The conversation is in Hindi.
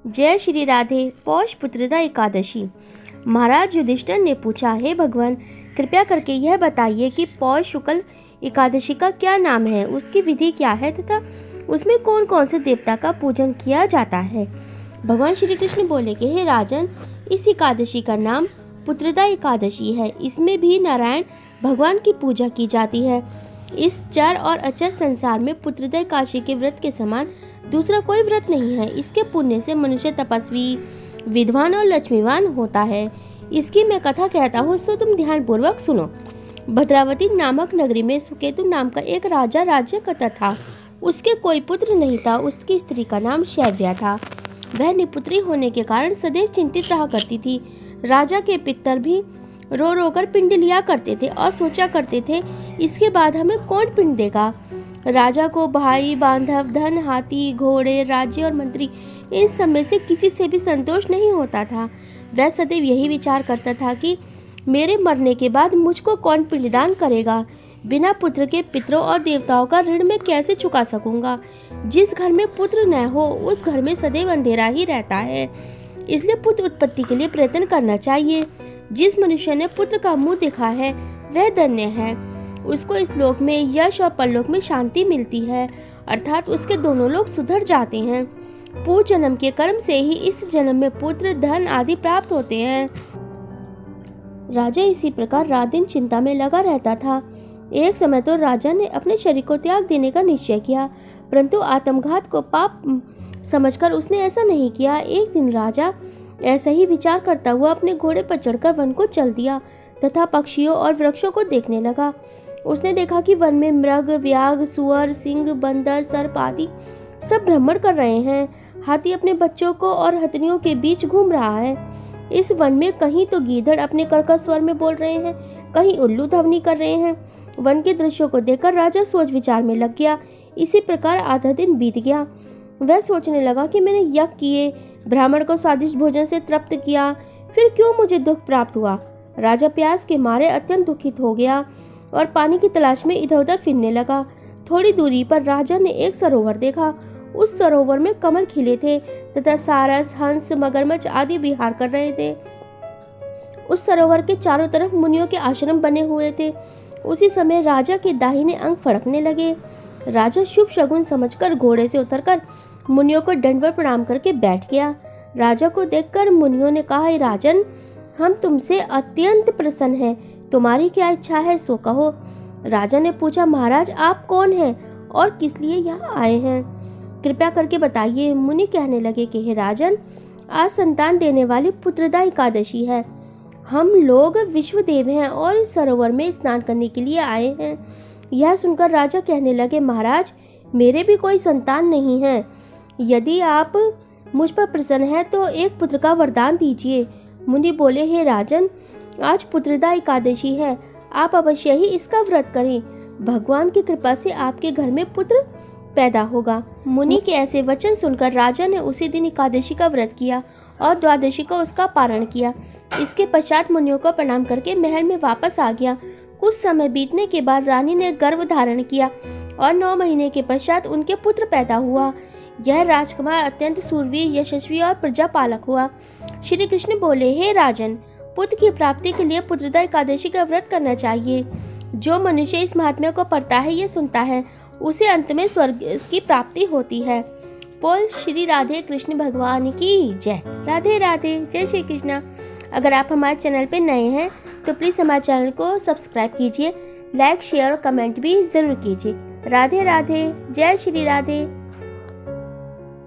जय श्री राधे। पौष पुत्रदा एकादशी। महाराज युधिष्ठिर ने पूछा, हे भगवान, कृपया करके यह बताइए कि पौष शुक्ल एकादशी का क्या नाम है, उसकी विधि क्या है तथा उसमें कौन कौन से देवता का पूजन किया जाता है। भगवान श्री कृष्ण बोले कि हे राजन, इस एकादशी का नाम पुत्रदा एकादशी है। इसमें भी नारायण भगवान की पूजा की जाती है। इस चर और अचर संसार में पुत्रदा एकादशी के व्रत के समान दूसरा कोई व्रत नहीं है। इसके पुण्य से मनुष्य तपस्वी, विद्वान और लक्ष्मीवान होता है। इसकी मैं कथा कहता हूँ, सो तुम ध्यान पूर्वक सुनो। भद्रावती नामक नगरी में सुकेतु नाम का एक राजा राज्य करता था। उसके कोई पुत्र नहीं था। उसकी स्त्री का नाम शैव्या था। वह निपुत्री होने के कारण सदैव चिंतित रहा करती थी। राजा के पितर भी रो रो कर पिंड लिया करते थे और सोचा करते थे, इसके बाद हमें कौन पिंड देगा। राजा को भाई, बांधव, धन, हाथी, घोड़े, राज्य और मंत्री, इन सब में से किसी से भी संतोष नहीं होता था। वह सदैव यही विचार करता था कि मेरे मरने के बाद मुझको कौन पिंडदान करेगा। बिना पुत्र के पितरों और देवताओं का ऋण मैं कैसे चुका सकूंगा। जिस घर में पुत्र न हो उस घर में सदैव अंधेरा ही रहता है। इसलिए पुत्र उत्पत्ति के लिए प्रयत्न करना चाहिए। जिस मनुष्य ने पुत्र का मुंह देखा है वह धन्य है। उसको इस लोक में यश और परलोक में शांति मिलती है, अर्थात उसके दोनों लोग सुधर जाते हैं। पूर्व जन्म के कर्म से ही इस जन्म में पुत्र, धन आदि प्राप्त होते हैं। राजा इसी प्रकार रात दिन चिंता में लगा रहता था। एक समय तो राजा ने अपने शरीर को त्याग देने का निश्चय किया, परंतु आत्मघात को पाप समझकर उसने ऐसा नहीं किया। एक दिन राजा ऐसा ही विचार करता हुआ अपने घोड़े पर चढ़कर वन को चल दिया तथा पक्षियों और वृक्षों को देखने लगा। उसने देखा कि वन में मृग, व्याघ्र, सुअर, सिंह, बंदर, सर्प आदि सब भ्रमण कर रहे हैं। हाथी अपने बच्चों को और हथनियों के बीच घूम रहा है। इस वन में कहीं तो गीदड़ अपने कर्कश स्वर में बोल रहे हैं, कहीं उल्लू ध्वनि कर रहे हैं। वन के दृश्यों को देखकर राजा सोच विचार में लग गया। इसी प्रकार आधा दिन बीत गया। वह सोचने लगा कि मैंने यज्ञ किए, ब्राह्मण को स्वादिष्ट भोजन से तृप्त किया, फिर क्यों मुझे दुख प्राप्त हुआ। राजा प्यास के मारे अत्यंत दुखित हो गया और पानी की तलाश में इधर उधर फिरने लगा। थोड़ी दूरी पर राजा ने एक सरोवर देखा। उस सरोवर में कमल खिले थे तथा सारस, हंस, मगरमच्छ आदि विहार कर रहे थे। उस सरोवर के चारों तरफ मुनियों के आश्रम बने हुए थे। उसी समय राजा के दाहिने अंग फड़कने लगे। राजा शुभ शगुन समझकर घोड़े से उतरकर मुनियों को दंडवत प्रणाम करके बैठ गया। राजा को देखकर मुनियों ने कहा, राजन, हम तुमसे अत्यंत प्रसन्न हैं, तुम्हारी क्या इच्छा है सो कहो। राजा ने पूछा, महाराज आप कौन हैं और किस लिए यहाँ आए हैं, कृपया करके बताइए। मुनि कहने लगे कि हे राजन, आज संतान देने वाली पुत्रदा एकादशी है। हम लोग विश्वदेव हैं और इस सरोवर में स्नान करने के लिए आए हैं। यह सुनकर राजा कहने लगे, महाराज मेरे भी कोई संतान नहीं है। यदि आप मुझ पर प्रसन्न हैं तो एक पुत्र का वरदान दीजिए। मुनि बोले, हे राजन, आज पुत्रदा एकादशी है, आप अवश्य ही इसका व्रत करें। भगवान की कृपा से आपके घर में पुत्र पैदा होगा। मुनि के ऐसे वचन सुनकर राजा ने उसी दिन एकादशी का व्रत किया और द्वादशी को उसका पारण किया। इसके पश्चात मुनियों को प्रणाम करके महल में वापस आ गया। कुछ समय बीतने के बाद रानी ने गर्भ धारण किया और 9 महीने के पश्चात उनके पुत्र पैदा हुआ। यह राजकुमार अत्यंत सूरवीर, यशस्वी और प्रजापालक हुआ। श्री कृष्ण बोले, हे राजन, पुत्र की प्राप्ति के लिए पुत्रदा एकादशी का व्रत करना चाहिए। जो मनुष्य इस महात्म्य को पढ़ता है, ये सुनता है, उसे अंत में स्वर्ग की प्राप्ति होती है। बोल श्री राधे कृष्ण भगवान की जय। राधे राधे। जय श्री कृष्णा। अगर आप हमारे चैनल पे नए हैं तो प्लीज़ हमारे चैनल को सब्सक्राइब कीजिए, लाइक, शेयर और कमेंट भी ज़रूर कीजिए। राधे राधे। जय श्री राधे।